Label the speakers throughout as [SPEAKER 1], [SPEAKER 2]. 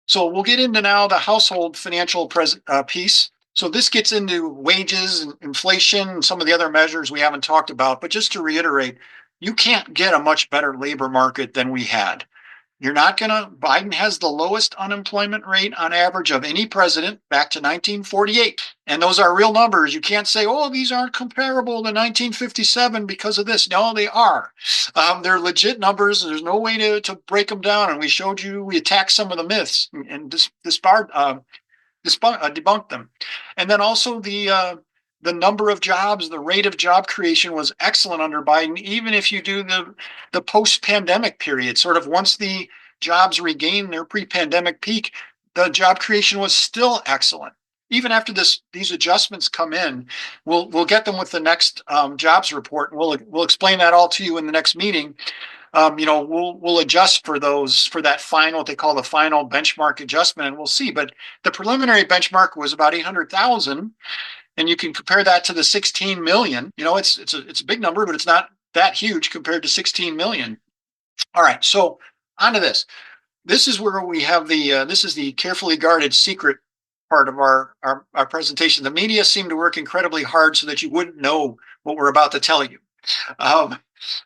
[SPEAKER 1] So we'll get into now the household financial piece. So this gets into wages and inflation and some of the other measures we haven't talked about. But just to reiterate, you can't get a much better labor market than we had. You're not going to, Biden has the lowest unemployment rate on average of any president back to 1948. And those are real numbers. You can't say, oh, these aren't comparable to 1957 because of this. No, they are. They're legit numbers. There's no way to break them down. And we showed you, we attacked some of the myths and debunked them. And then also the number of jobs, the rate of job creation was excellent under Biden, even if you do the post-pandemic period. Sort of once the jobs regained their pre-pandemic peak, the job creation was still excellent. Even after these adjustments come in, we'll get them with the next jobs report, and we'll explain that all to you in the next meeting. We'll adjust for that final, what they call the final benchmark adjustment, and we'll see. But the preliminary benchmark was about 800,000. And you can compare that to the 16 million. It's a big number, but it's not that huge compared to 16 million. All right, so on to this. This is where we have this is the carefully guarded secret part of our presentation. The media seemed to work incredibly hard so that you wouldn't know what we're about to tell you. And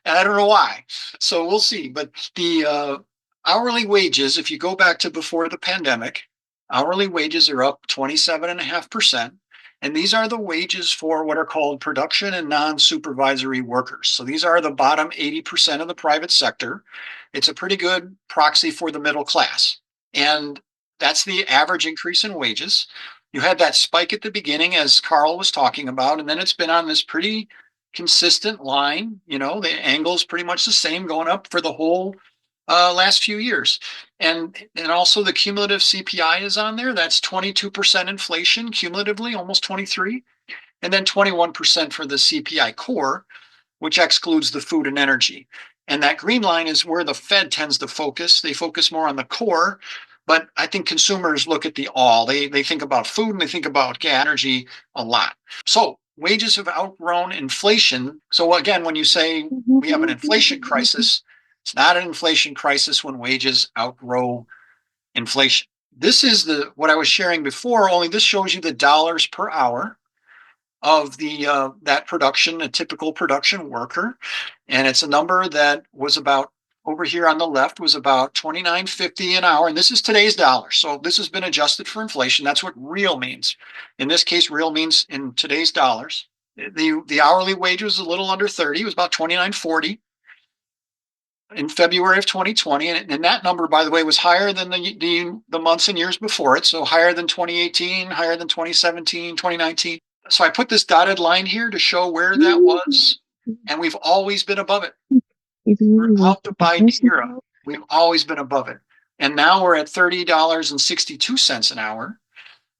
[SPEAKER 1] I don't know why. So we'll see. But the hourly wages, if you go back to before the pandemic, hourly wages are up 27.5%. And these are the wages for what are called production and non-supervisory workers. So these are the bottom 80% of the private sector. It's a pretty good proxy for the middle class. And that's the average increase in wages. You had that spike at the beginning, as Carl was talking about, and then it's been on this pretty consistent line. The angle is pretty much the same going up for the whole last few years. And also the cumulative CPI is on there. That's 22% inflation cumulatively, almost 23. And then 21% for the CPI core, which excludes the food and energy. And that green line is where the Fed tends to focus. They focus more on the core, but I think consumers look at the all. They think about food and they think about energy a lot. So wages have outgrown inflation. So again, when you say we have an inflation crisis, it's not an inflation crisis when wages outgrow inflation. This is what I was sharing before, only this shows you the dollars per hour of that production, a typical production worker. And it's a number that was about, over here on the left, was about $29.50 an hour. And this is today's dollars. So this has been adjusted for inflation. That's what real means. In this case, real means in today's dollars. The hourly wage was a little under 30. It was about $29.40. In February of 2020, and that number, by the way, was higher than the months and years before it. So higher than 2018, higher than 2017, 2019. So I put this dotted line here to show where that was, and we've always been above it. Throughout the Biden era, we've always been above it. And now we're at $30.62 an hour,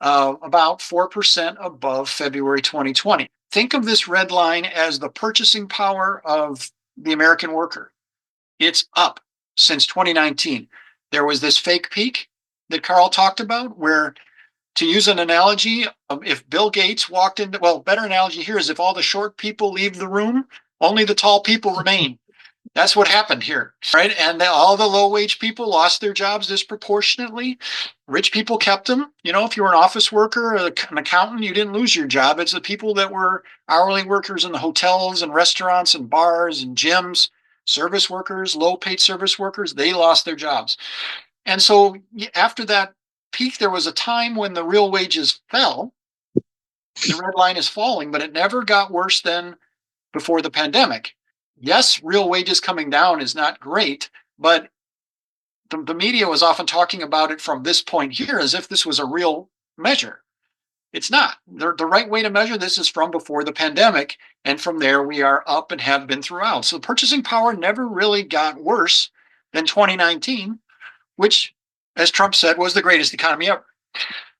[SPEAKER 1] about 4% above February 2020. Think of this red line as the purchasing power of the American worker. It's up since 2019. There was this fake peak that Carl talked about where, to use an analogy, if Bill Gates walked into, better analogy here is if all the short people leave the room, only the tall people remain. That's what happened here, right? And all the low-wage people lost their jobs disproportionately. Rich people kept them. If you were an office worker or an accountant, you didn't lose your job. It's the people that were hourly workers in the hotels and restaurants and bars and gyms, service workers, low-paid service workers, they lost their jobs. And so after that peak, there was a time when the real wages fell. The red line is falling, but it never got worse than before the pandemic. Yes, real wages coming down is not great, but the media was often talking about it from this point here as if this was a real measure. It's not. The right way to measure this is from before the pandemic, and from there we are up and have been throughout. So purchasing power never really got worse than 2019, which, as Trump said, was the greatest economy ever.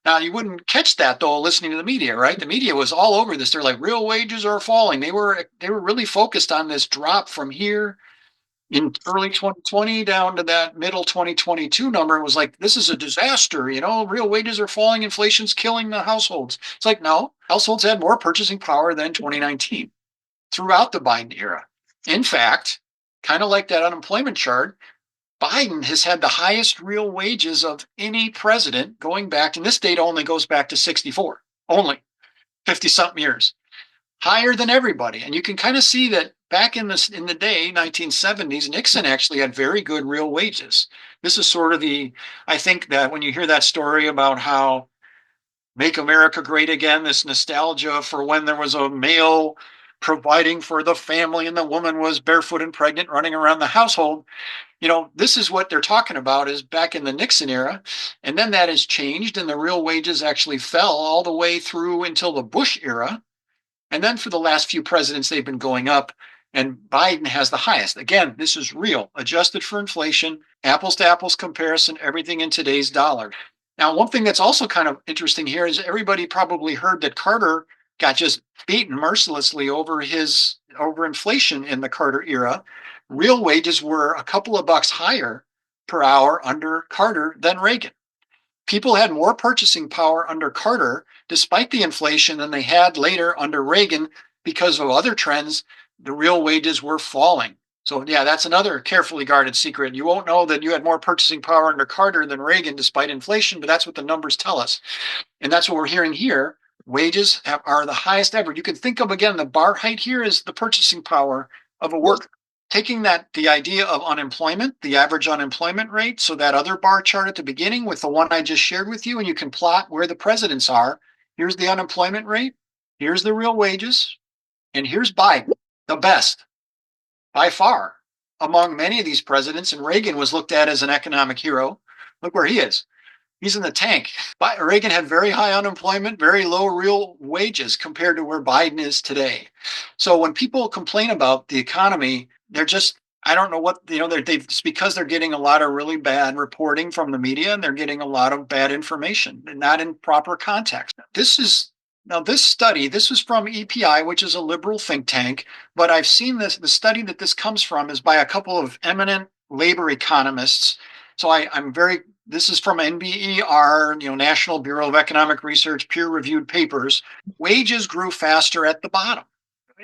[SPEAKER 1] Now, you wouldn't catch that, though, listening to the media, right? The media was all over this. They're like, real wages are falling. They were really focused on this drop from here in early 2020 down to that middle 2022 number. It was like, this is a disaster. Real wages are falling. Inflation's killing the households. It's like, no, households had more purchasing power than 2019 throughout the Biden era. In fact, kind of like that unemployment chart, Biden has had the highest real wages of any president going back, and this data only goes back to 64, only 50 something years, higher than everybody. And you can kind of see that back in the day, 1970s, Nixon actually had very good real wages. This is sort of I think that when you hear that story about how make America great again, this nostalgia for when there was a male providing for the family and the woman was barefoot and pregnant running around the household. This is what they're talking about is back in the Nixon era. And then that has changed and the real wages actually fell all the way through until the Bush era. And then for the last few presidents, they've been going up, and Biden has the highest. Again, this is real, adjusted for inflation, apples to apples comparison, everything in today's dollar. Now, one thing that's also kind of interesting here is everybody probably heard that Carter got just beaten mercilessly over inflation in the Carter era. Real wages were a couple of bucks higher per hour under Carter than Reagan. People had more purchasing power under Carter, despite the inflation, than they had later under Reagan because of other trends. The real wages were falling. So, yeah, that's another carefully guarded secret. You won't know that you had more purchasing power under Carter than Reagan despite inflation, but that's what the numbers tell us. And that's what we're hearing here. Wages are the highest ever. You can think of, again, the bar height here is the purchasing power of a worker. Taking the idea of unemployment, the average unemployment rate, so that other bar chart at the beginning with the one I just shared with you, and you can plot where the presidents are. Here's the unemployment rate, here's the real wages, and here's Biden, the best by far among many of these presidents. And Reagan was looked at as an economic hero. Look where he is. He's in the tank. Reagan had very high unemployment, very low real wages compared to where Biden is today. So when people complain about the economy, they're just, I don't know what, it's because they're getting a lot of really bad reporting from the media and they're getting a lot of bad information and not in proper context. This study, this was from EPI, which is a liberal think tank, but I've seen the study that this comes from is by a couple of eminent labor economists. So this is from NBER, National Bureau of Economic Research, peer-reviewed papers. Wages grew faster at the bottom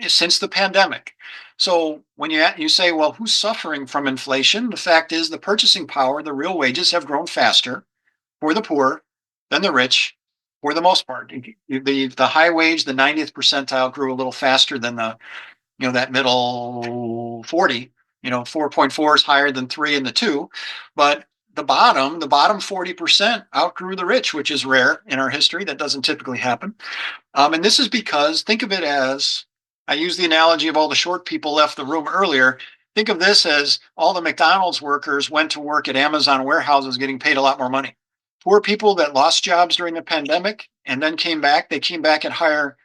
[SPEAKER 1] since the pandemic. So when you say, well, who's suffering from inflation? The fact is the purchasing power, the real wages have grown faster for the poor than the rich for the most part. The high wage, the 90th percentile grew a little faster than that middle 40. 4.4 is higher than 3 and the 2, but the bottom 40% outgrew the rich, which is rare in our history. That doesn't typically happen. And this is because, think of it as, I used the analogy of all the short people left the room earlier. Think of this as all the McDonald's workers went to work at Amazon warehouses getting paid a lot more money. Poor people that lost jobs during the pandemic and then they came back at higher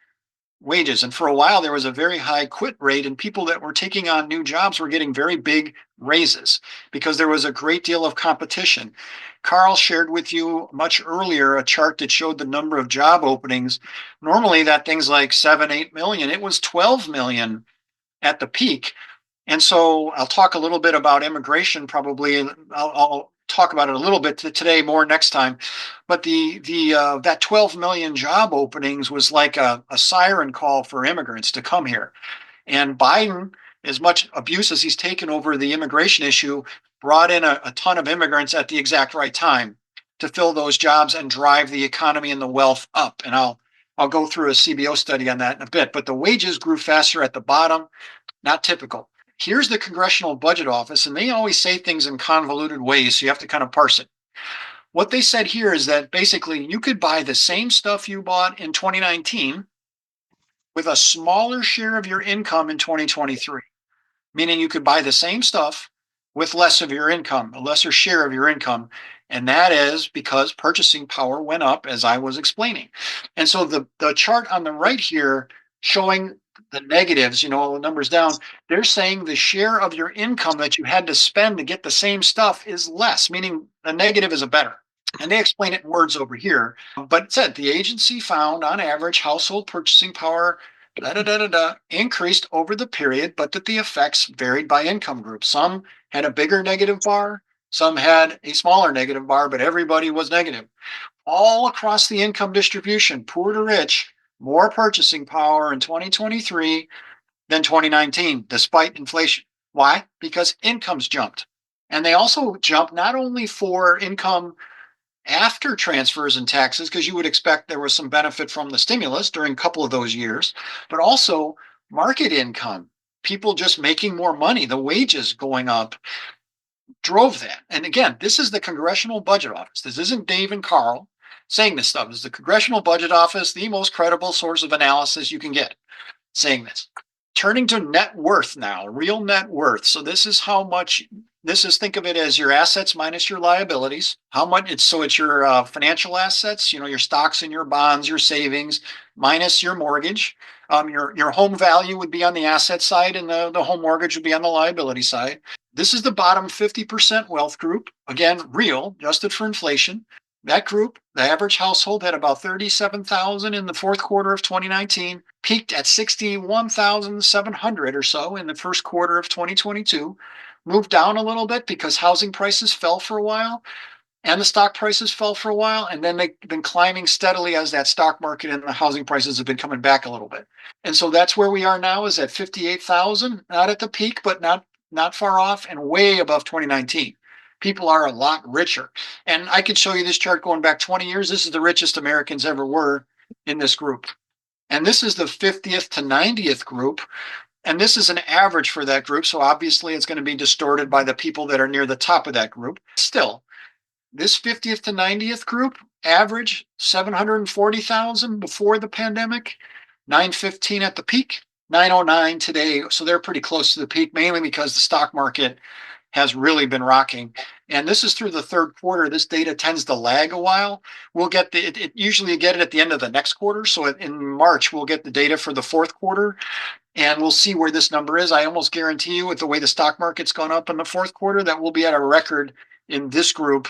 [SPEAKER 1] wages. And for a while, there was a very high quit rate, and people that were taking on new jobs were getting very big raises because there was a great deal of competition. Carl shared with you much earlier a chart that showed the number of job openings. Normally, that thing's like 7, 8 million. It was 12 million at the peak. And so I'll talk a little bit about immigration, probably. I'll talk about it a little bit today, more next time. But that 12 million job openings was like a siren call for immigrants to come here. And Biden, as much abuse as he's taken over the immigration issue, brought in a ton of immigrants at the exact right time to fill those jobs and drive the economy and the wealth up. And I'll go through a CBO study on that in a bit. But the wages grew faster at the bottom, not typical. Here's the Congressional Budget Office, and they always say things in convoluted ways, so you have to kind of parse it. What they said here is that basically you could buy the same stuff you bought in 2019 with a smaller share of your income in 2023, meaning you could buy the same stuff with less of your income, a lesser share of your income. And that is because purchasing power went up, as I was explaining. And so the chart on the right here showing the negatives, all the numbers down, they're saying the share of your income that you had to spend to get the same stuff is less, meaning the negative is a better. And they explain it in words over here. But it said the agency found on average household purchasing power increased over the period, but that the effects varied by income group. Some had a bigger negative bar, some had a smaller negative bar, but everybody was negative. All across the income distribution, poor to rich, more purchasing power in 2023 than 2019, despite inflation. Why? Because incomes jumped. And they also jump not only for income after transfers and taxes, because you would expect there was some benefit from the stimulus during a couple of those years, but also market income, people just making more money, the wages going up drove that. And again, this is the Congressional Budget Office. This isn't Dave and Carl saying this stuff. This is the Congressional Budget Office, the most credible source of analysis you can get, saying this. Turning to net worth now, real net worth. So this is how much, this is, think of it as your assets minus your liabilities. How much it's your financial assets, your stocks and your bonds, your savings, minus your mortgage. Your home value would be on the asset side, and the home mortgage would be on the liability side. This is the bottom 50% wealth group. Again, real, adjusted for inflation. That group, the average household had about 37,000 in the fourth quarter of 2019, peaked at 61,700 or so in the first quarter of 2022, moved down a little bit because housing prices fell for a while and the stock prices fell for a while, and then they've been climbing steadily as that stock market and the housing prices have been coming back a little bit. And so that's where we are now, is at 58,000, not at the peak, but not far off, and way above 2019. People are a lot richer. And I could show you this chart going back 20 years. This is the richest Americans ever were in this group. And this is the 50th to 90th group. And this is an average for that group. So obviously it's going to be distorted by the people that are near the top of that group. Still, this 50th to 90th group average 740,000 before the pandemic, 915 at the peak, 909 today. So they're pretty close to the peak, mainly because the stock market has really been rocking. And this is through the third quarter. This data tends to lag a while. We'll get usually get it at the end of the next quarter. So in March, we'll get the data for the fourth quarter, and we'll see where this number is. I almost guarantee you, with the way the stock market's gone up in the fourth quarter, that we'll be at a record in this group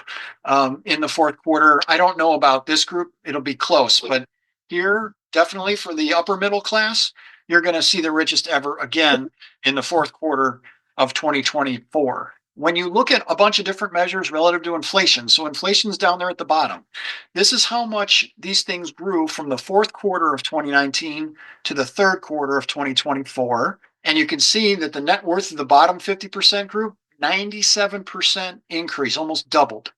[SPEAKER 1] in the fourth quarter. I don't know about this group. It'll be close, but here, definitely for the upper middle class, you're going to see the richest ever again in the fourth quarter of 2024. When you look at a bunch of different measures relative to inflation, so inflation's down there at the bottom. This is how much these things grew from the fourth quarter of 2019 to the third quarter of 2024. And you can see that the net worth of the bottom 50% group, 97% increase, almost doubled.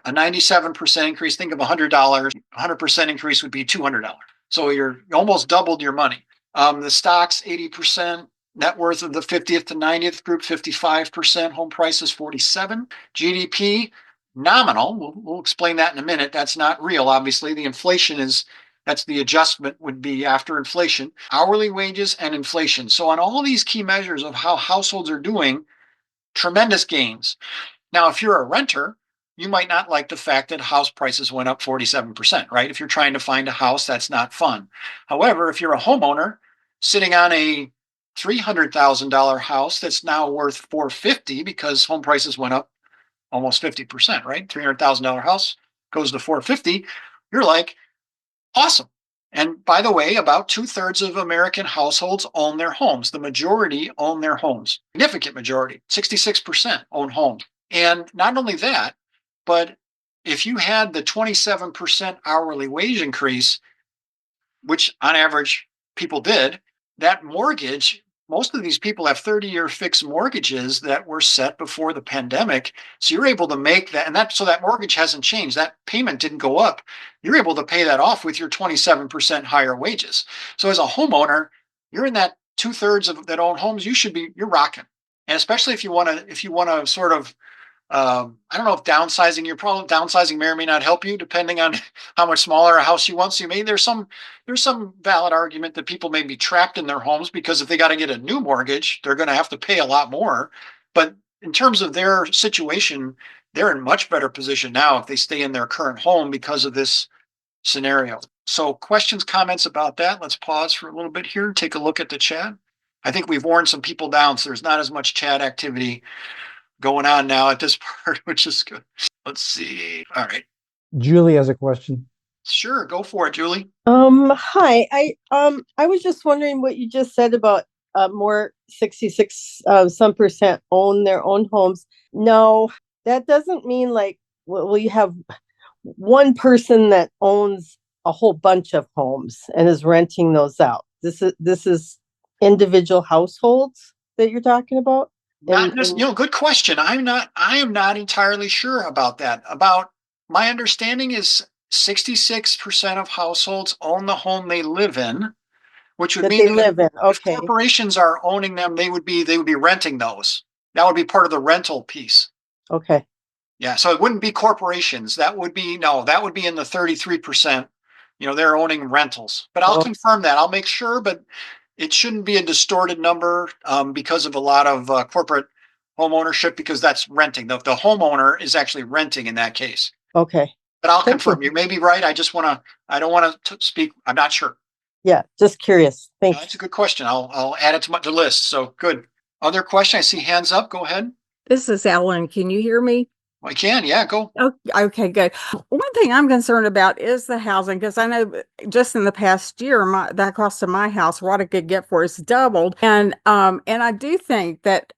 [SPEAKER 1] A 97% increase, think of $100, 100% increase would be $200. So you almost doubled your money. The stocks, 80%. Net worth of the 50th to 90th group, 55%. Home prices, 47. GDP, nominal. We'll explain that in a minute. That's not real, obviously. The inflation that's the adjustment would be after inflation. Hourly wages and inflation. So on all these key measures of how households are doing, tremendous gains. Now, if you're a renter, you might not like the fact that house prices went up 47%, right? If you're trying to find a house, that's not fun. However, if you're a homeowner sitting on a $300,000 house that's now worth $450 because home prices went up almost 50%, right? $300,000 house goes to $450. You're like, awesome. And by the way, about 2/3 of American households own their homes. The majority own their homes. Significant majority, 66% own homes. And not only that, but if you had the 27% hourly wage increase, which on average people did, that mortgage, most of these people have 30-year fixed mortgages that were set before the pandemic. So you're able to make that, and so that mortgage hasn't changed. That payment didn't go up. You're able to pay that off with your 27% higher wages. So as a homeowner, you're in that 2/3 of that own homes. You're rocking. And especially if you want to sort of, I don't know if downsizing may or may not help you, depending on how much smaller a house you want. So there's some valid argument that people may be trapped in their homes because if they got to get a new mortgage, they're going to have to pay a lot more. But in terms of their situation, they're in much better position now if they stay in their current home because of this scenario. So questions, comments about that? Let's pause for a little bit here and take a look at the chat. I think we've worn some people down, so there's not as much chat activity going on now at this part, which is good. Let's see. All right.
[SPEAKER 2] Julie has a question.
[SPEAKER 1] Sure, go for it, Julie.
[SPEAKER 3] Hi. I was just wondering what you just said about more 66 some percent own their own homes. No, that doesn't mean like you have one person that owns a whole bunch of homes and is renting those out. This is individual households that you're talking about?
[SPEAKER 1] Not just, good question. I am not entirely sure about that. My understanding is 66% of households own the home they live in, which would
[SPEAKER 3] that
[SPEAKER 1] mean
[SPEAKER 3] they
[SPEAKER 1] that
[SPEAKER 3] live in.
[SPEAKER 1] if
[SPEAKER 3] Okay.
[SPEAKER 1] corporations are owning them, they would be renting those. That would be part of the rental piece.
[SPEAKER 3] Okay.
[SPEAKER 1] Yeah, so it wouldn't be corporations. That would be in the 33%. They're owning rentals. But I'll confirm that. I'll make sure, but it shouldn't be a distorted number because of a lot of corporate home ownership, because that's renting. The homeowner is actually renting in that case.
[SPEAKER 3] Okay.
[SPEAKER 1] But I'll
[SPEAKER 3] Thank
[SPEAKER 1] confirm. You may be right. I don't want to speak. I'm not sure.
[SPEAKER 3] Yeah, just curious.
[SPEAKER 1] No,
[SPEAKER 3] Thanks.
[SPEAKER 1] that's a good question. I'll add it to the list. So good. Other question? I see hands up. Go ahead.
[SPEAKER 4] This is Ellen. Can you hear me?
[SPEAKER 1] I can. Yeah, go.
[SPEAKER 4] Oh, okay, good. One thing I'm concerned about is the housing, because I know just in the past year, the cost of my house, what I could get for is doubled, and I do think that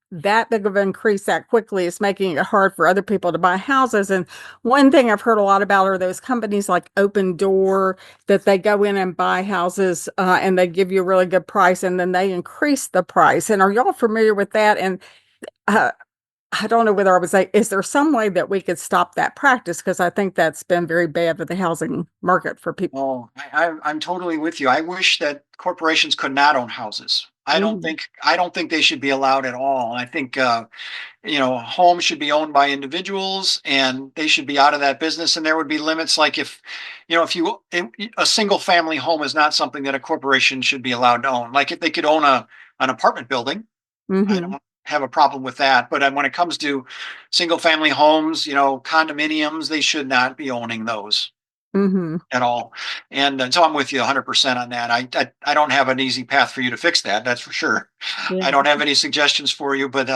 [SPEAKER 4] big of an increase that quickly is making it hard for other people to buy houses. And one thing I've heard a lot about are those companies like Open Door, that they go in and buy houses and they give you a really good price, and then they increase the price. And are y'all familiar with that? And uh, I don't know whether I would say, is there some way that we could stop that practice? Because I think that's been very bad for the housing market for people.
[SPEAKER 1] Oh, I'm totally with you. I wish that corporations could not own houses.
[SPEAKER 4] Mhm.
[SPEAKER 1] I don't think they should be allowed at all. I think homes should be owned by individuals, and they should be out of that business. And there would be limits, like if a single family home is not something that a corporation should be allowed to own. Like if they could own an apartment building, I
[SPEAKER 4] Mhm.
[SPEAKER 1] don't have a problem with that. But when it comes to single family homes, condominiums, they should not be owning those
[SPEAKER 4] Mhm.
[SPEAKER 1] at all. And so I'm with you 100% on that. I don't have an easy path for you to fix that. That's for sure.
[SPEAKER 4] Yeah.
[SPEAKER 1] I don't have any suggestions for you, but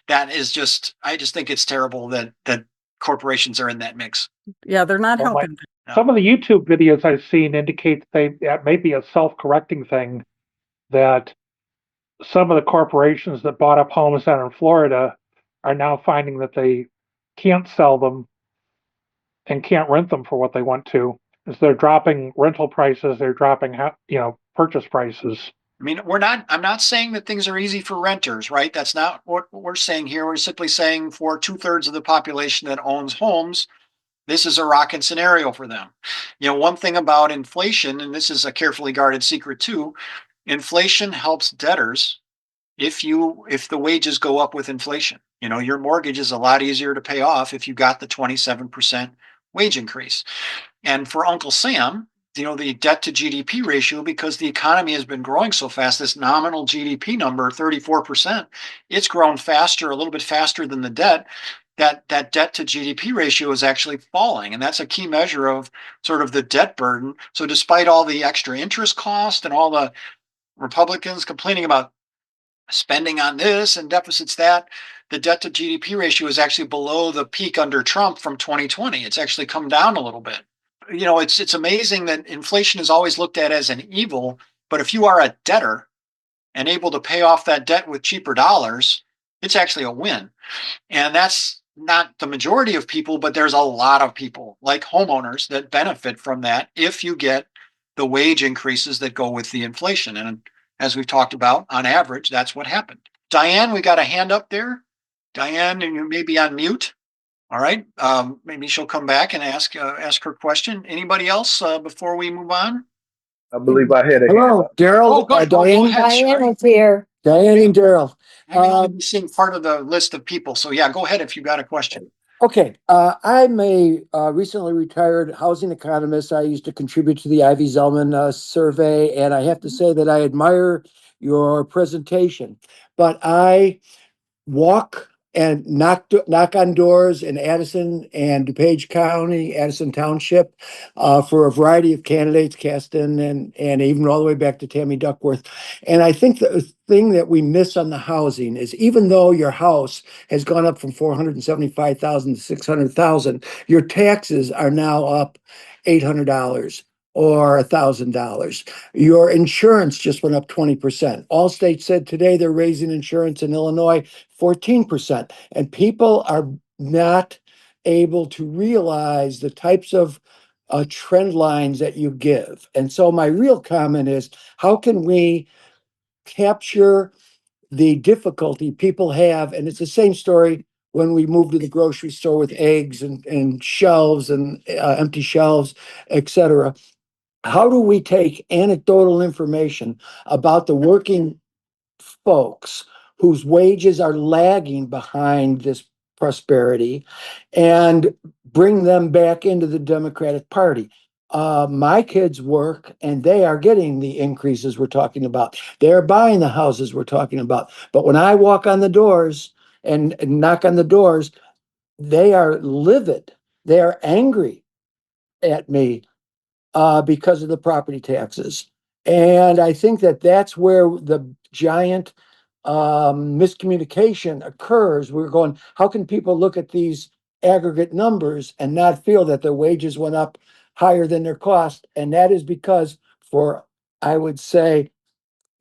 [SPEAKER 1] that is I just think it's terrible that corporations are in that mix.
[SPEAKER 4] Yeah, they're not
[SPEAKER 2] Well,
[SPEAKER 4] helping.
[SPEAKER 1] No.
[SPEAKER 2] some of the YouTube videos I've seen indicate that may be a self-correcting thing, that some of the corporations that bought up homes down in Florida are now finding that they can't sell them and can't rent them for what they want to. As they're dropping rental prices, they're dropping, purchase prices.
[SPEAKER 1] I mean, I'm not saying that things are easy for renters, right? That's not what we're saying here. We're simply saying for 2/3 of the population that owns homes, this is a rocking scenario for them. One thing about inflation, and this is a carefully guarded secret too, inflation helps debtors if the wages go up with inflation. Your mortgage is a lot easier to pay off if you got the 27% wage increase. And for Uncle Sam, the debt to GDP ratio, because the economy has been growing so fast, this nominal GDP number, 34%, it's grown faster, a little bit faster than the debt. That debt to GDP ratio is actually falling. And that's a key measure of sort of the debt burden. So despite all the extra interest cost and all the Republicans complaining about spending on this and deficits that, the debt to GDP ratio is actually below the peak under Trump from 2020. It's actually come down a little bit. It's amazing that inflation is always looked at as an evil, but if you are a debtor and able to pay off that debt with cheaper dollars, it's actually a win. And that's not the majority of people, but there's a lot of people like homeowners that benefit from that if you get the wage increases that go with the inflation. And as we've talked about, on average, that's what happened. Diane, we got a hand up there. Diane, you may be on mute. All right. Maybe she'll come back and ask her question. Anybody else before we move on?
[SPEAKER 5] I believe I had a hand
[SPEAKER 6] Hello,
[SPEAKER 5] up.
[SPEAKER 1] Oh,
[SPEAKER 6] Daryl,
[SPEAKER 1] good. Go
[SPEAKER 6] Diane,
[SPEAKER 1] ahead.
[SPEAKER 6] Diane
[SPEAKER 1] Sorry.
[SPEAKER 6] is here. Diane and Daryl.
[SPEAKER 1] I may only be seeing part of the list of people. So yeah, go ahead if you got a question.
[SPEAKER 6] Okay, I'm a recently retired housing economist. I used to contribute to the Ivy Zellman survey, and I have to say that I admire your presentation. But I walk and knock on doors in Addison and DuPage County, Addison Township, for a variety of candidates, Caston and even all the way back to Tammy Duckworth. And I think the thing that we miss on the housing is, even though your house has gone up from 475,000 to 600,000, your taxes are now up $800 or $1,000. Your insurance just went up 20%. Allstate said today they're raising insurance in Illinois 14%. And people are not able to realize the types of trend lines that you give. And so my real comment is, how can we capture the difficulty people have, and it's the same story when we move to the grocery store with eggs and shelves and empty shelves, etc. How do we take anecdotal information about the working folks whose wages are lagging behind this prosperity and bring them back into the Democratic Party? My kids work and they are getting the increases we're talking about. They're buying the houses we're talking about. But when I walk on the doors and knock on the doors, they are livid. They are angry at me because of the property taxes. And I think that that's where the giant miscommunication occurs. We're going, how can people look at these aggregate numbers and not feel that their wages went up higher than their cost? And that is because for, I would say,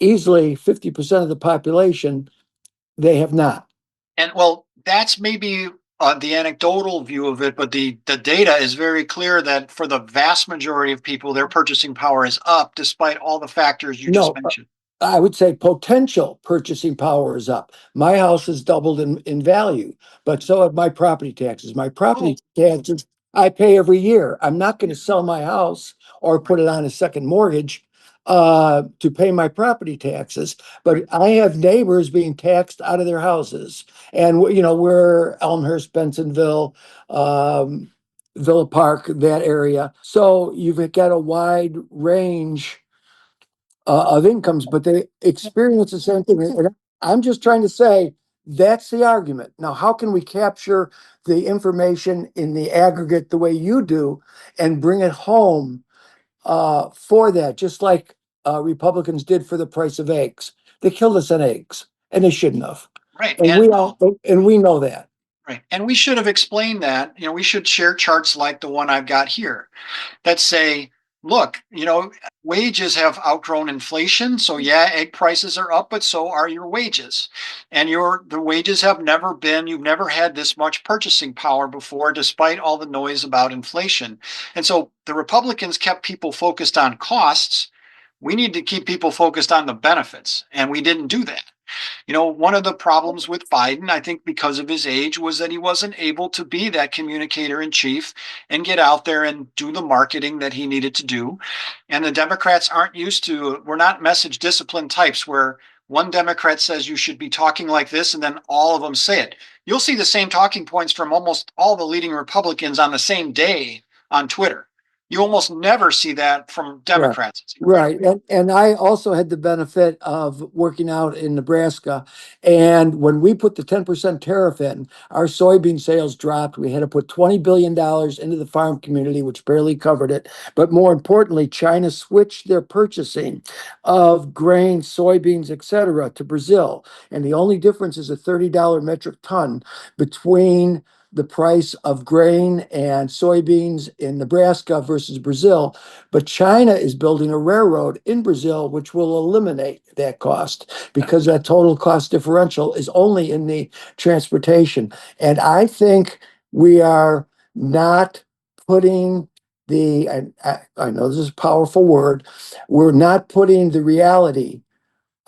[SPEAKER 6] easily 50% of the population, they have not.
[SPEAKER 1] And well, that's maybe the anecdotal view of it, but the data is very clear that for the vast majority of people, their purchasing power is up despite all the factors you just
[SPEAKER 6] No,
[SPEAKER 1] mentioned.
[SPEAKER 6] I would say potential purchasing power is up. My house has doubled in value, but so have my property taxes. My property taxes I pay every year. I'm not going to sell my house or put it on a second mortgage to pay my property taxes. But I have neighbors being taxed out of their houses, and we're Elmhurst, Bensonville, Villa Park, that area. So you've got a wide range of incomes, but they experience the same thing. And I'm just trying to say that's the argument. Now, how can we capture the information in the aggregate the way you do and bring it home for that, just like Republicans did for the price of eggs? They killed us on eggs, and they shouldn't have.
[SPEAKER 1] Right.
[SPEAKER 6] And we know that.
[SPEAKER 1] Right. And we should have explained that. We should share charts like the one I've got here that say, look, wages have outgrown inflation. So yeah, egg prices are up, but so are your wages. And the wages have you've never had this much purchasing power before, despite all the noise about inflation. And so the Republicans kept people focused on costs. We need to keep people focused on the benefits. And we didn't do that. One of the problems with Biden, I think because of his age, was that he wasn't able to be that communicator in chief and get out there and do the marketing that he needed to do. And the Democrats we're not message discipline types where one Democrat says you should be talking like this and then all of them say it. You'll see the same talking points from almost all the leading Republicans on the same day on Twitter. You almost never see that from Democrats.
[SPEAKER 6] Right. And I also had the benefit of working out in Nebraska. And when we put the 10% tariff in, our soybean sales dropped. We had to put $20 billion into the farm community, which barely covered it. But more importantly, China switched their purchasing of grain, soybeans, etc., to Brazil. And the only difference is a $30 metric ton between the price of grain and soybeans in Nebraska versus Brazil. But China is building a railroad in Brazil, which will eliminate that cost because that total cost differential is only in the transportation. And I think we are not putting I know this is a powerful word, we're not putting the reality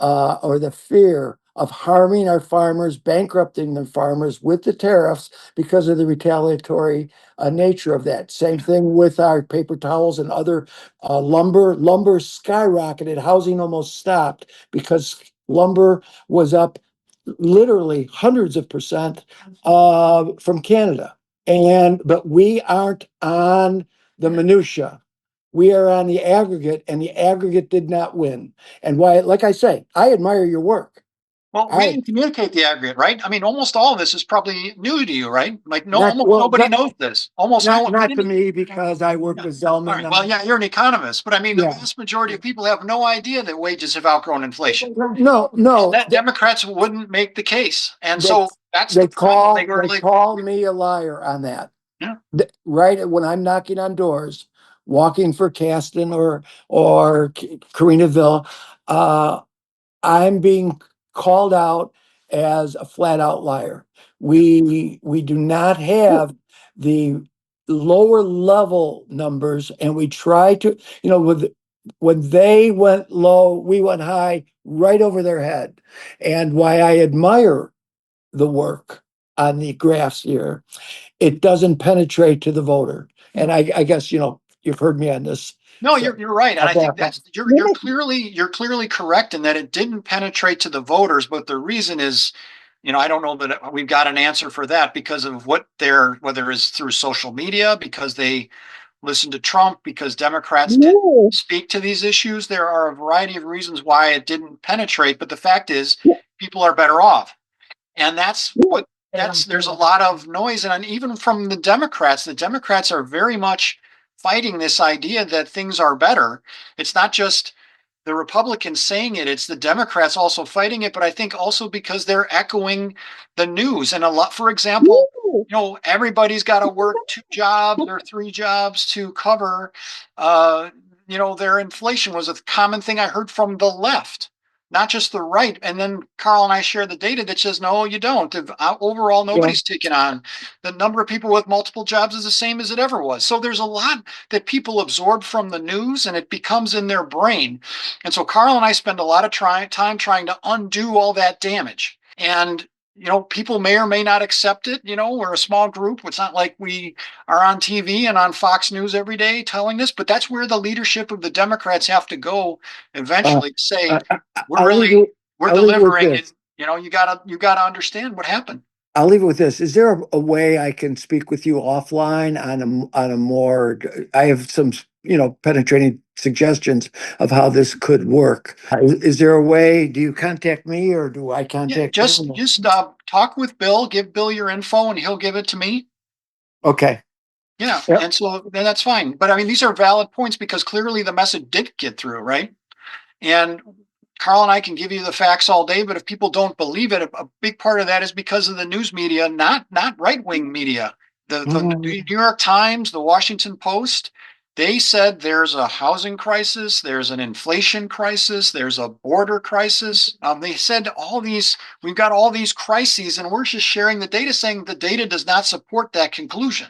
[SPEAKER 6] or the fear of harming our farmers, bankrupting the farmers with the tariffs because of the retaliatory nature of that. Same thing with our paper towels and other lumber. Lumber skyrocketed. Housing almost stopped because lumber was up literally hundreds of percent from Canada. But we aren't on the minutia. We are on the aggregate, and the aggregate did not win. And why, like I say, I admire your work.
[SPEAKER 1] Well, we didn't communicate the aggregate, right? I mean, almost all of this is probably new to you, right? Like nobody knows this.
[SPEAKER 6] Not to me because I work with Zellman.
[SPEAKER 1] All right. Well, yeah, you're an economist, but I mean, the vast majority of people have no idea that wages have outgrown inflation.
[SPEAKER 6] No.
[SPEAKER 1] That Democrats wouldn't make the case, and so that's
[SPEAKER 6] they
[SPEAKER 1] the problem.
[SPEAKER 6] They call me a liar on that.
[SPEAKER 1] Yeah.
[SPEAKER 6] Right when I'm knocking on doors, walking for Caston or Carinaville, I'm being called out as a flat out liar. We do not have the lower level numbers, and we try to, with when they went low, we went high right over their head. And why I admire the work on the graphs here, it doesn't penetrate to the voter. And I guess, you've heard me on this.
[SPEAKER 1] No,
[SPEAKER 6] So,
[SPEAKER 1] you're right, and I think that's you're
[SPEAKER 3] Yeah.
[SPEAKER 1] clearly correct in that it didn't penetrate to the voters. But the reason is, I don't know that we've got an answer for that because of whether it's through social media, because they listen to Trump, because Democrats didn't
[SPEAKER 3] No.
[SPEAKER 1] speak to these issues. There are a variety of reasons why it didn't penetrate. But the fact is,
[SPEAKER 3] Yeah.
[SPEAKER 1] people are better off, and
[SPEAKER 3] Yeah.
[SPEAKER 1] there's a lot of noise, and even from the Democrats are very much fighting this idea that things are better. It's not just the Republicans saying it, it's the Democrats also fighting it, but I think also because they're echoing the news. And a lot, for example, everybody's got to work 2 jobs or 3 jobs to cover, their inflation was a common thing I heard from the left, not just the right. And then Carl and I share the data that says, no, you don't. Overall, nobody's taken on. The number of people with multiple jobs is the same as it ever was. So there's a lot that people absorb from the news and it becomes in their brain. And so Carl and I spend a lot of time trying to undo all that damage. And people may or may not accept it. We're a small group. It's not like we are on TV and on Fox News every day telling this, but that's where the leadership of the Democrats have to go eventually to say, we're delivering, and you gotta understand what happened.
[SPEAKER 6] I'll leave it with this. Is there a way I can speak with you offline on a more, I have some, penetrating suggestions of how this could work. Is there a way, do you contact me or do I
[SPEAKER 1] Yeah,
[SPEAKER 6] contact
[SPEAKER 1] just
[SPEAKER 6] you?
[SPEAKER 1] talk with Bill, give Bill your info, and he'll give it to me.
[SPEAKER 6] Okay.
[SPEAKER 1] Yeah,
[SPEAKER 6] Yep.
[SPEAKER 1] and so then that's fine. But I mean, these are valid points because clearly the message did get through, right? And Carl and I can give you the facts all day, but if people don't believe it, a big part of that is because of the news media, not right-wing media. The New York Times, the Washington Post, they said there's a housing crisis, there's an inflation crisis, there's a border crisis. They said we've got all these crises, and we're just sharing the data saying the data does not support that conclusion.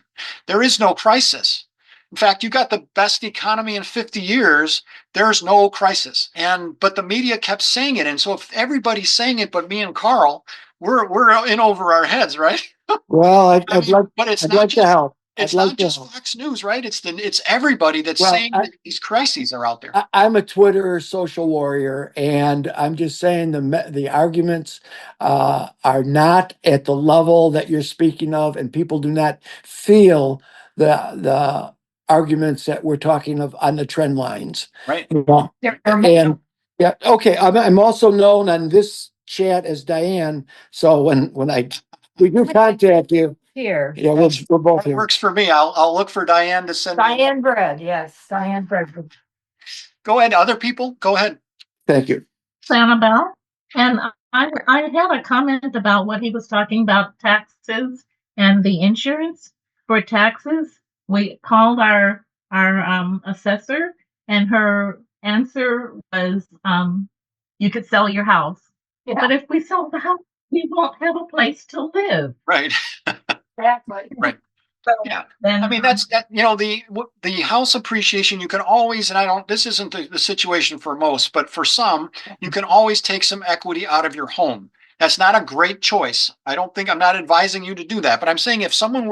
[SPEAKER 1] There is no crisis. In fact, you got the best economy in 50 years. There's no crisis. But the media kept saying it. And so if everybody's saying it, but me and Carl, we're in over our heads, right?
[SPEAKER 6] Well,
[SPEAKER 1] But it's
[SPEAKER 6] I'd
[SPEAKER 1] not
[SPEAKER 6] like to
[SPEAKER 1] just
[SPEAKER 6] help.
[SPEAKER 1] it's
[SPEAKER 6] I'd like
[SPEAKER 1] not
[SPEAKER 6] to
[SPEAKER 1] just
[SPEAKER 6] help.
[SPEAKER 1] Fox News, right? It's everybody that's
[SPEAKER 6] Well,
[SPEAKER 1] saying that these crises are out there.
[SPEAKER 6] I'm a Twitter social warrior, and I'm just saying the arguments are not at the level that you're speaking of, and people do not feel the arguments that we're talking of on the trend lines.
[SPEAKER 1] Right.
[SPEAKER 6] And yeah, okay. I'm also known on this chat as Diane. So when we do contact you,
[SPEAKER 5] Here.
[SPEAKER 6] yeah, we're both
[SPEAKER 1] That
[SPEAKER 6] here.
[SPEAKER 1] works for me. I'll look for Diane to send me.
[SPEAKER 5] Diane Bread, yes, Diane Bread.
[SPEAKER 1] Go ahead. Other people, go ahead.
[SPEAKER 6] Thank you.
[SPEAKER 7] Annabelle. And I had a comment about what he was talking about taxes and the insurance for taxes. We called our assessor, and her answer was you could sell your house.
[SPEAKER 5] Yeah.
[SPEAKER 7] But if we sell the house, we won't have a place to live.
[SPEAKER 1] Right.
[SPEAKER 5] Exactly.
[SPEAKER 1] Right.
[SPEAKER 7] So
[SPEAKER 1] Yeah.
[SPEAKER 7] then
[SPEAKER 1] I mean, that's that, the house appreciation, you can always, and this isn't the situation for most, but for some, you can always take some equity out of your home. That's not a great choice. I'm not advising you to do that, but I'm saying if someone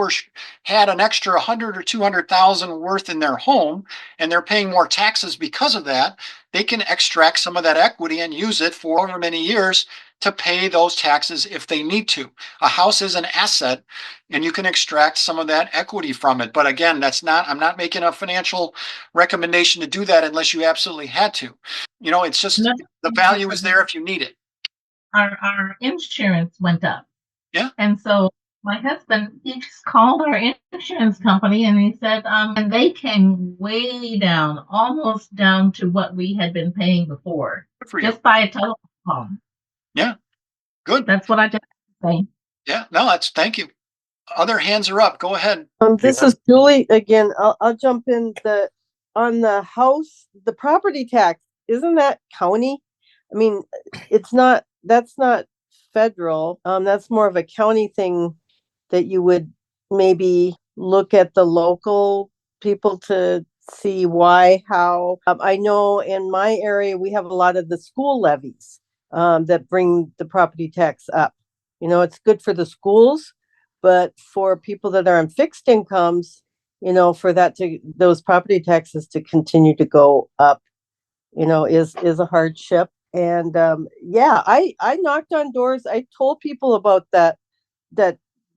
[SPEAKER 1] had an extra 100 or 200,000 worth in their home and they're paying more taxes because of that, they can extract some of that equity and use it for however many years to pay those taxes if they need to. A house is an asset and you can extract some of that equity from it. But again, I'm not making a financial recommendation to do that unless you absolutely had to. It's just the value is there if you need it.
[SPEAKER 7] our insurance went up.
[SPEAKER 1] Yeah.
[SPEAKER 7] And so my husband, he just called our insurance company and he said, and they came way down, almost down to what we had been paying before,
[SPEAKER 1] Good for you.
[SPEAKER 7] just by a telephone.
[SPEAKER 1] Yeah. Good.
[SPEAKER 7] That's what I just say.
[SPEAKER 1] Yeah. No, thank you. Other hands are up. Go ahead.
[SPEAKER 3] This is Julie again. I'll jump in. On the house, the property tax, isn't that county? I mean, that's not federal. That's more of a county thing that you would maybe look at the local people to see why, how. I know in my area, we have a lot of the school levies that bring the property tax up. It's good for the schools, but for people that are on fixed incomes, for those property taxes to continue to go up, is a hardship. And yeah, I knocked on doors. I told people about that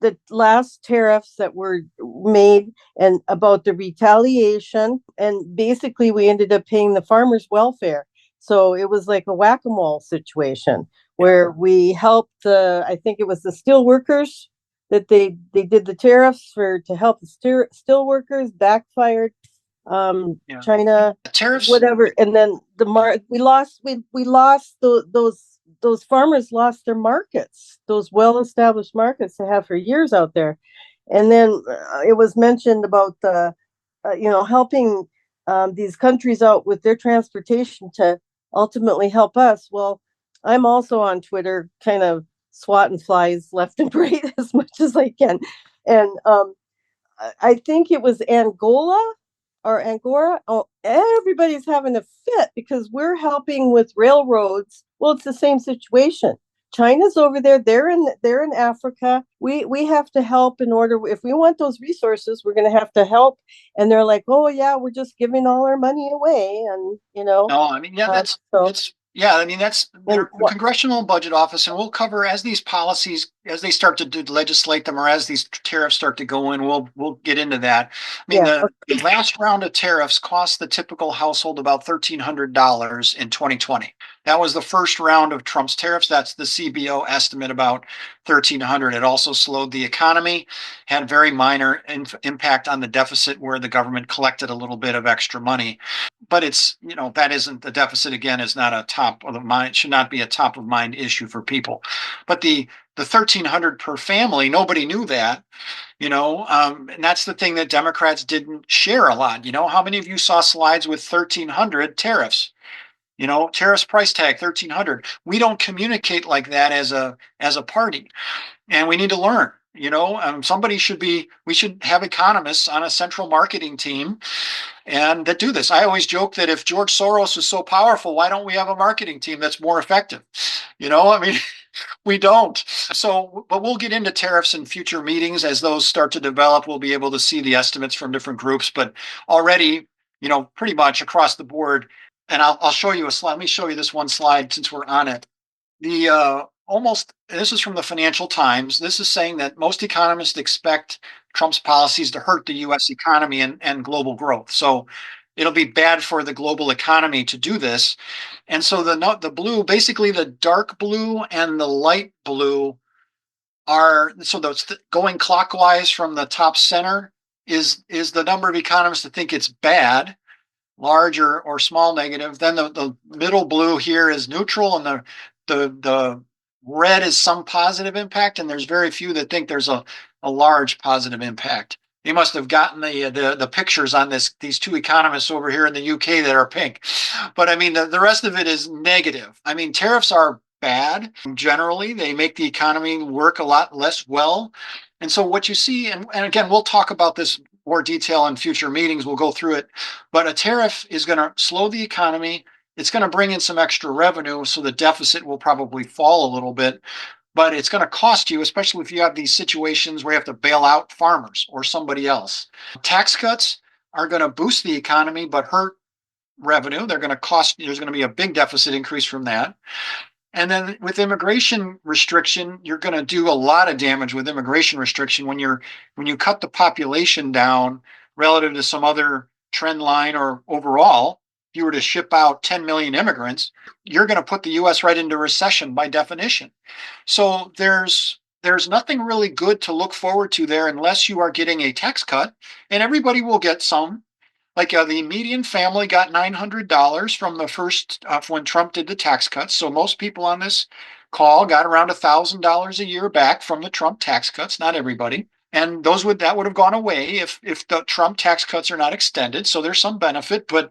[SPEAKER 3] the last tariffs that were made and about the retaliation. And basically, we ended up paying the farmers' welfare. So it was like a whack-a-mole situation where we helped I think it was the steel workers that they did the tariffs to help the steel workers, backfired.
[SPEAKER 1] Yeah.
[SPEAKER 3] China,
[SPEAKER 1] Tariffs.
[SPEAKER 3] whatever. And then we lost those farmers lost their markets, those well-established markets they have for years out there. And then it was mentioned about helping these countries out with their transportation to ultimately help us. Well, I'm also on Twitter, kind of swatting flies left and right as much as I can. And I think it was Angola or Angora. Oh, everybody's having a fit because we're helping with railroads. Well, it's the same situation. China's over there. They're in Africa. We have to help in order, if we want those resources, we're going to have to help. And they're like, oh yeah, we're just giving all our money away, and
[SPEAKER 1] No, I mean, yeah,
[SPEAKER 3] so.
[SPEAKER 1] I mean, that's
[SPEAKER 3] And
[SPEAKER 1] the Congressional Budget Office, and we'll cover as these policies, as they start to legislate them, or as these tariffs start to go in, we'll get into that. I mean,
[SPEAKER 3] yeah,
[SPEAKER 1] the last round of tariffs cost the typical household about $1,300 in 2020. That was the first round of Trump's tariffs. That's the CBO estimate, about 1,300. It also slowed the economy, had very minor impact on the deficit, where the government collected a little bit of extra money. But it's, that isn't, the deficit, again, is not a top of the mind, should not be a top of mind issue for people. But the 1,300 per family, nobody knew that, and that's the thing that Democrats didn't share a lot. How many of you saw slides with 1,300 tariffs? Tariffs price tag 1,300. We don't communicate like that as a party, and we need to learn. We should have economists on a central marketing team and that do this. I always joke that if George Soros is so powerful, why don't we have a marketing team that's more effective? I mean, we don't. So, but we'll get into tariffs in future meetings as those start to develop. We'll be able to see the estimates from different groups, but already, pretty much across the board. And I'll show you a slide. Let me show you this one slide since we're on it. This is from the Financial Times. This is saying that most economists expect Trump's policies to hurt the U.S. economy and global growth. So it'll be bad for the global economy to do this. And so the blue, basically the dark blue and the light blue going clockwise from the top center is the number of economists that think it's bad, large or small negative. Then the middle blue here is neutral, and the red is some positive impact, and there's very few that think there's a large positive impact. They must have gotten the pictures on these two economists over here in the UK that are pink. But I mean, the rest of it is negative. I mean, tariffs are bad. Generally, they make the economy work a lot less well. And so what you see, and again, we'll talk about this more detail in future meetings. We'll go through it. But a tariff is going to slow the economy. It's going to bring in some extra revenue, so the deficit will probably fall a little bit. But it's going to cost you, especially if you have these situations where you have to bail out farmers or somebody else. Tax cuts are going to boost the economy but hurt revenue. There's going to be a big deficit increase from that. And then with immigration restriction, you're going to do a lot of damage with immigration restriction when you cut the population down relative to some other trend line or overall. If you were to ship out 10 million immigrants, you're going to put the U.S. right into recession by definition. So there's nothing really good to look forward to there unless you are getting a tax cut, and everybody will get some. Like the median family got $900 from the first when Trump did the tax cuts. So most people on this call got around $1,000 a year back from the Trump tax cuts. Not everybody, and that would have gone away if the Trump tax cuts are not extended. So there's some benefit, but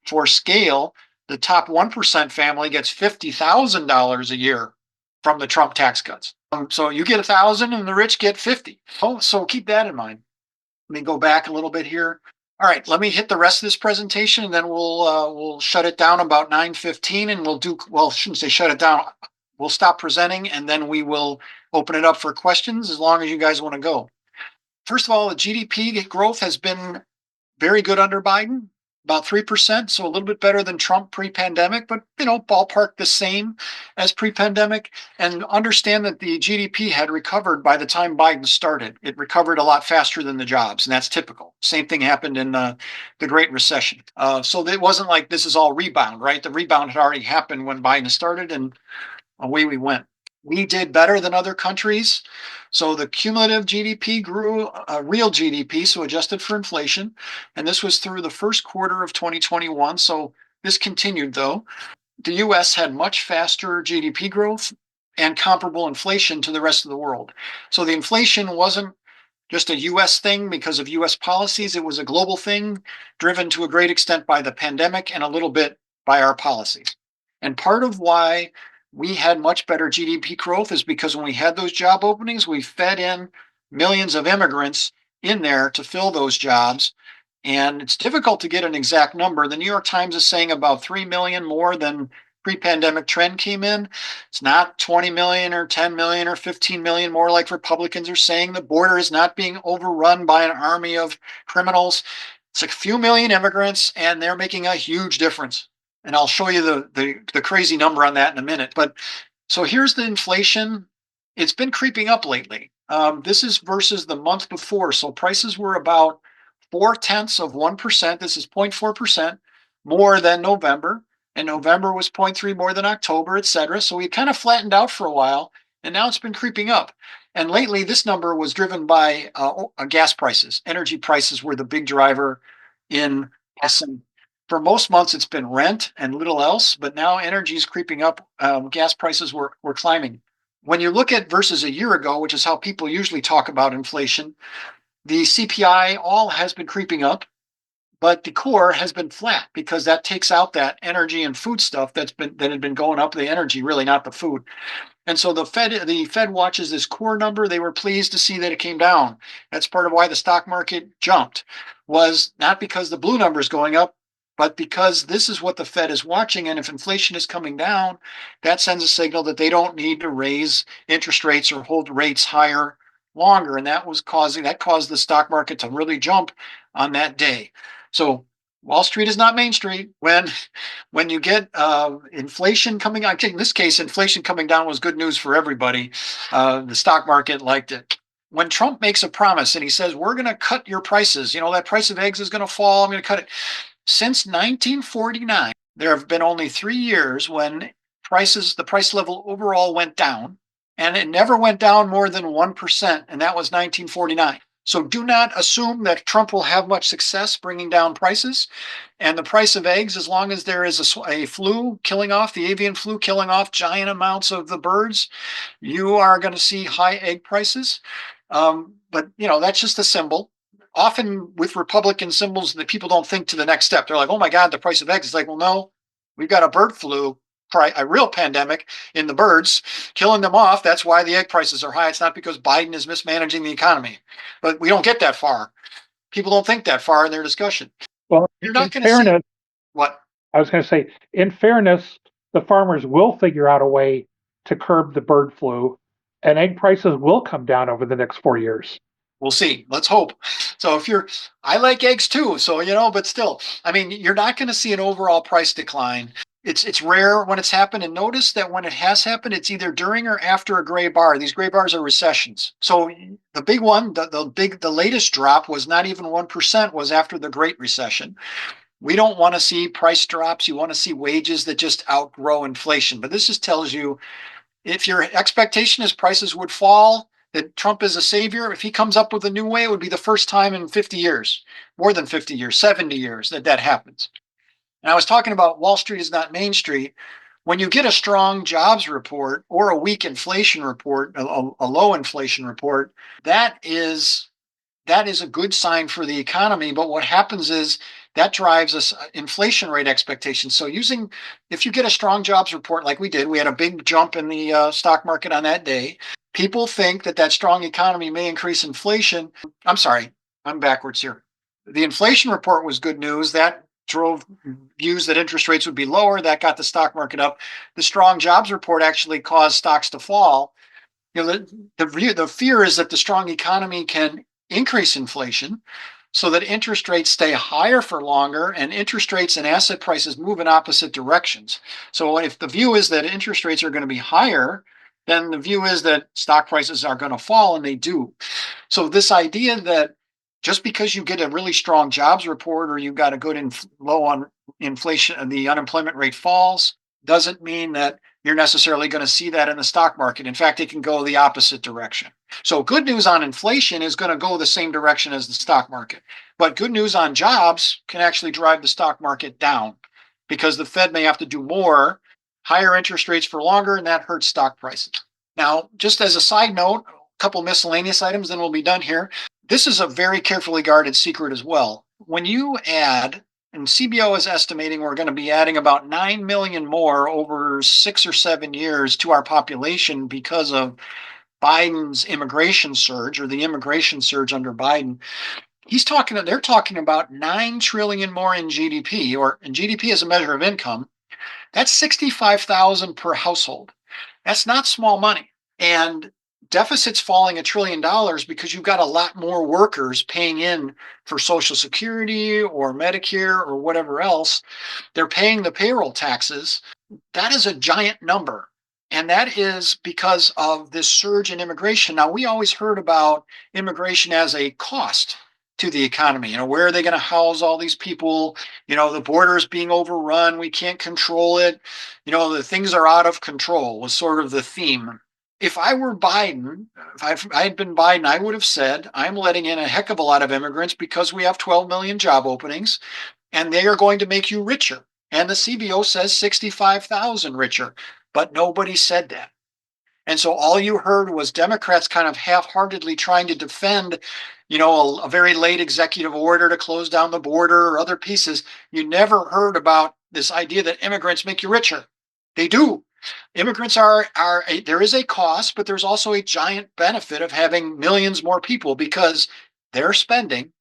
[SPEAKER 1] for scale, the top 1% family gets $50,000 a year from the Trump tax cuts. So you get 1,000 and the rich get 50. Oh, so keep that in mind. Let me go back a little bit here. All right, let me hit the rest of this presentation, and then we'll shut it down about 9:15, and I shouldn't say shut it down. We'll stop presenting, and then we will open it up for questions as long as you guys want to go. First of all, the GDP growth has been very good under Biden, about 3%, so a little bit better than Trump pre-pandemic, but ballpark the same as pre-pandemic. And understand that the GDP had recovered by the time Biden started. It recovered a lot faster than the jobs, and that's typical. Same thing happened in the Great Recession. So it wasn't like this is all rebound, right? The rebound had already happened when Biden started, and away we went. We did better than other countries. So the cumulative GDP grew, real GDP, so adjusted for inflation. And this was through the first quarter of 2021. So this continued, though. The US had much faster GDP growth and comparable inflation to the rest of the world. So the inflation wasn't just a US thing because of US policies, it was a global thing driven to a great extent by the pandemic and a little bit by our policies. And part of why we had much better GDP growth is because when we had those job openings, we fed in millions of immigrants in there to fill those jobs. And it's difficult to get an exact number. The New York Times is saying about 3 million more than pre-pandemic trend came in. It's not 20 million or 10 million or 15 million more like Republicans are saying. The border is not being overrun by an army of criminals. It's a few million immigrants, and they're making a huge difference. And I'll show you the crazy number on that in a minute. But so here's the inflation. It's been creeping up lately. This is versus the month before. So prices were about 0.4%. This is 0.4% more than November. And November was 0.3 more than October, et cetera. So we kind of flattened out for a while, and now it's been creeping up. And lately, this number was driven by gas prices. Energy prices were the big driver in gas. And for most months, it's been rent and little else, but now energy is creeping up. Gas prices were climbing. When you look at versus a year ago, which is how people usually talk about inflation, the CPI all has been creeping up, but the core has been flat because that takes out that energy and food stuff that had been going up. The energy, really, not the food. And so the Fed watches this core number. They were pleased to see that it came down. That's part of why the stock market jumped, was not because the blue number is going up, but because this is what the Fed is watching. And if inflation is coming down, that sends a signal that they don't need to raise interest rates or hold rates higher longer. And that caused the stock market to really jump on that day. So Wall Street is not Main Street. When you get inflation coming, I think in this case, inflation coming down was good news for everybody. The stock market liked it. When Trump makes a promise and he says, we're going to cut your prices, that price of eggs is going to fall, I'm going to cut it. Since 1949, there have been only 3 years when the price level overall went down, and it never went down more than 1%, and that was 1949. So do not assume that Trump will have much success bringing down prices. And the price of eggs, as long as there is a flu killing off, the avian flu killing off giant amounts of the birds, you are going to see high egg prices. But that's just a symbol. Often with Republican symbols, that people don't think to the next step. They're like, oh my God, the price of eggs. It's like, well, no, we've got a bird flu, a real pandemic in the birds, killing them off. That's why the egg prices are high. It's not because Biden is mismanaging the economy. But we don't get that far. People don't think that far in their discussion.
[SPEAKER 2] Well,
[SPEAKER 1] you're not going to see what
[SPEAKER 2] I was going to say. In fairness, the farmers will figure out a way to curb the bird flu, and egg prices will come down over the next 4 years.
[SPEAKER 1] We'll see. Let's hope. So I like eggs too. So, but still, you're not going to see an overall price decline. It's rare when it's happened. And notice that when it has happened, it's either during or after a gray bar. These gray bars are recessions. So the big one, the latest drop was not even 1%, was after the Great Recession. We don't want to see price drops. You want to see wages that just outgrow inflation. But this just tells you, if your expectation is prices would fall, that Trump is a savior, if he comes up with a new way, it would be the first time in 50 years, more than 50 years, 70 years that happens. And I was talking about Wall Street is not Main Street. When you get a strong jobs report or a weak inflation report, a low inflation report, that is a good sign for the economy. But what happens is that drives us inflation rate expectations. So if you get a strong jobs report like we did, we had a big jump in the stock market on that day. People think that strong economy may increase inflation. I'm sorry, I'm backwards here. The inflation report was good news. That drove views that interest rates would be lower. That got the stock market up. The strong jobs report actually caused stocks to fall. The fear is that the strong economy can increase inflation so that interest rates stay higher for longer, and interest rates and asset prices move in opposite directions. So if the view is that interest rates are going to be higher, then the view is that stock prices are going to fall, and they do. So this idea that just because you get a really strong jobs report or you've got a good low on inflation and the unemployment rate falls doesn't mean that you're necessarily going to see that in the stock market. In fact, it can go the opposite direction. So good news on inflation is going to go the same direction as the stock market. But good news on jobs can actually drive the stock market down because the Fed may have to do more, higher interest rates for longer, and that hurts stock prices. Now, just as a side note, a couple miscellaneous items, then we'll be done here. This is a very carefully guarded secret as well. When you add, and CBO is estimating we're going to be adding about 9 million more over 6 or 7 years to our population because of Biden's immigration surge, or the immigration surge under Biden. They're talking about 9 trillion more in GDP, or in GDP as a measure of income. That's 65,000 per household. That's not small money. And deficit's falling $1 trillion because you've got a lot more workers paying in for Social Security or Medicare or whatever else. They're paying the payroll taxes. That is a giant number. And that is because of this surge in immigration. Now, we always heard about immigration as a cost to the economy. Where are they going to house all these people? The border's being overrun. We can't control it. The things are out of control was sort of the theme. If I were Biden, if I had been Biden, I would have said, I'm letting in a heck of a lot of immigrants because we have 12 million job openings and they are going to make you richer. And the CBO says 65,000 richer, but nobody said that. And so all you heard was Democrats kind of half-heartedly trying to defend, a very late executive order to close down the border or other pieces. You never heard about this idea that immigrants make you richer. They do. Immigrants there is a cost, but there's also a giant benefit of having millions more people because their spending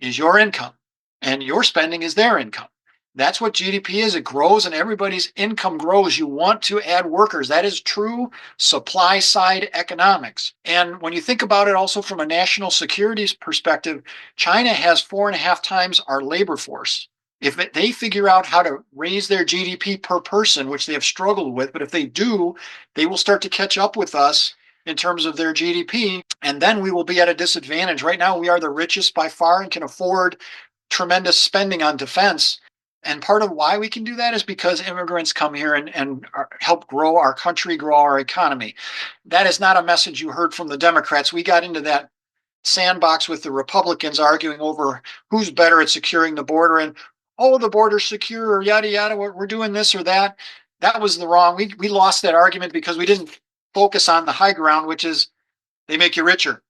[SPEAKER 1] is your income and your spending is their income. That's what GDP is. It grows and everybody's income grows. You want to add workers. That is true supply side economics. And when you think about it also from a national security perspective, China has 4.5 times our labor force. If they figure out how to raise their GDP per person, which they have struggled with, but if they do, they will start to catch up with us in terms of their GDP, and then we will be at a disadvantage. Right now, we are the richest by far and can afford tremendous spending on defense. And part of why we can do that is because immigrants come here and help grow our country, grow our economy. That is not a message you heard from the Democrats. We got into that sandbox with the Republicans arguing over who's better at securing the border and, the border's secure or yada, yada, we're doing this or that. That was the wrong. We lost that argument because we didn't focus on the high ground, which is they make you richer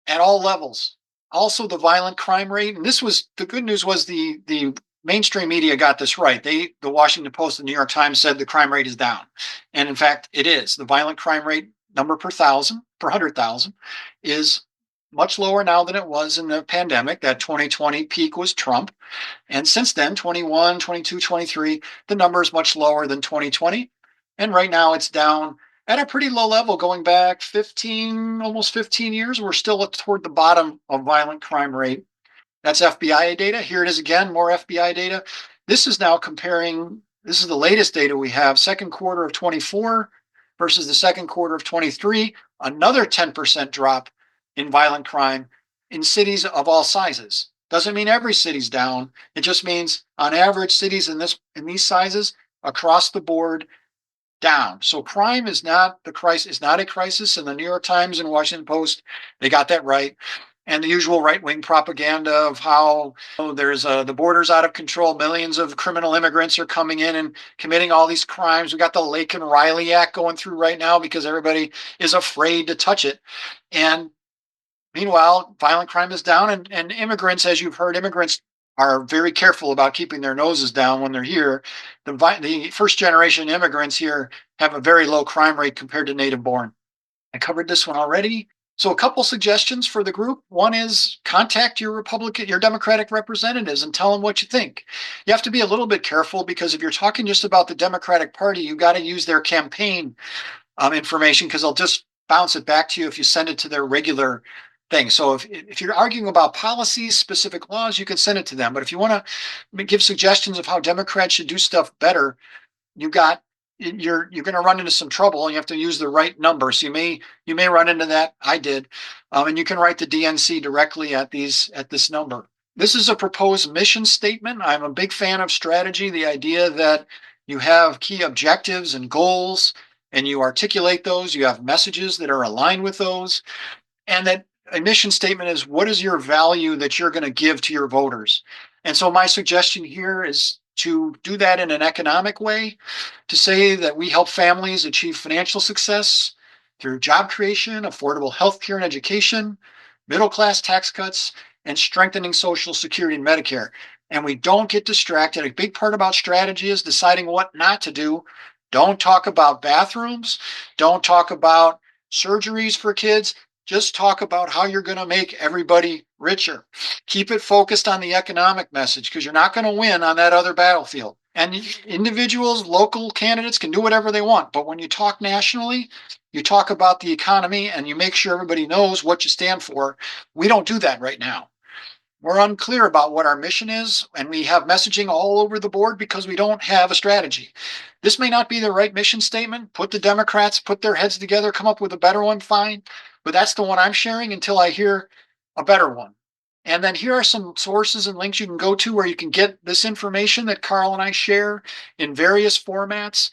[SPEAKER 1] at all levels. Also, the violent crime rate. And the good news was the mainstream media got this right. The Washington Post, the New York Times said the crime rate is down. And in fact, it is. The violent crime rate number per 100,000 is much lower now than it was in the pandemic. That 2020 peak was Trump. And since then, 21, 22, 23, the number is much lower than 2020. And right now it's down at a pretty low level going back almost 15 years. We're still toward the bottom of violent crime rate. That's FBI data. Here it is again, more FBI data. This is now comparing, this is the latest data we have, second quarter of 24 versus the second quarter of 23, another 10% drop in violent crime in cities of all sizes. Doesn't mean every city's down. It just means on average cities in these sizes across the board down. So crime is not a crisis. And the New York Times and Washington Post, they got that right. And the usual right-wing propaganda of how there's the border's out of control. Millions of criminal immigrants are coming in and committing all these crimes. We got the Lake and Riley Act going through right now because everybody is afraid to touch it. And meanwhile, violent crime is down, and immigrants, as you've heard, immigrants are very careful about keeping their noses down when they're here. The first generation immigrants here have a very low crime rate compared to native born. I covered this one already. So a couple suggestions for the group. One is contact your Democratic representatives and tell them what you think. You have to be a little bit careful because if you're talking just about the Democratic Party, you got to use their campaign information because they'll just bounce it back to you if you send it to their regular thing. So if you're arguing about policies, specific laws, you can send it to them. But if you want to give suggestions of how Democrats should do stuff better, you're going to run into some trouble and you have to use the right number. So you may run into that. I did. And you can write the DNC directly at this number. This is a proposed mission statement. I'm a big fan of strategy, the idea that you have key objectives and goals and you articulate those, you have messages that are aligned with those, and that a mission statement is what is your value that you're going to give to your voters. And so my suggestion here is to do that in an economic way, to say that we help families achieve financial success through job creation, affordable health care and education, middle-class tax cuts, and strengthening Social Security and Medicare. And we don't get distracted. A big part about strategy is deciding what not to do. Don't talk about bathrooms. Don't talk about surgeries for kids. Just talk about how you're going to make everybody richer. Keep it focused on the economic message because you're not going to win on that other battlefield. And individuals, local candidates can do whatever they want. But when you talk nationally, you talk about the economy and you make sure everybody knows what you stand for. We don't do that right now. We're unclear about what our mission is, and we have messaging all over the board because we don't have a strategy. This may not be the right mission statement. Put the Democrats, put their heads together, come up with a better one, fine. But that's the one I'm sharing until I hear a better one. And then here are some sources and links you can go to where you can get this information that Carl and I share in various formats.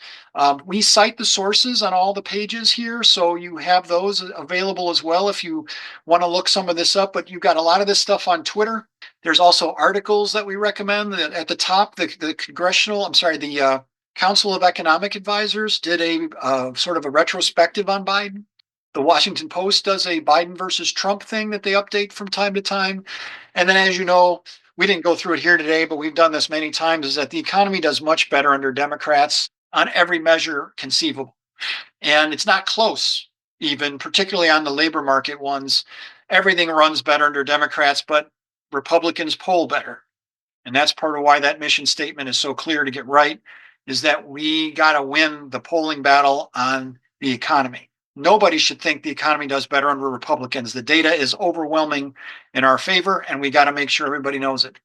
[SPEAKER 1] We cite the sources on all the pages here, so you have those available as well if you want to look some of this up. But you've got a lot of this stuff on Twitter. There's also articles that we recommend. At the top, the Council of Economic Advisors did a sort of a retrospective on Biden. The Washington Post does a Biden versus Trump thing that they update from time to time. And then, as you know, we didn't go through it here today, but we've done this many times, is that the economy does much better under Democrats on every measure conceivable. And it's not close, even, particularly on the labor market ones. Everything runs better under Democrats, but Republicans poll better. And that's part of why that mission statement is so clear to get right, is that we got to win the polling battle on the economy. Nobody should think the economy does better under Republicans. The data is overwhelming in our favor, and we got to make sure everybody knows it.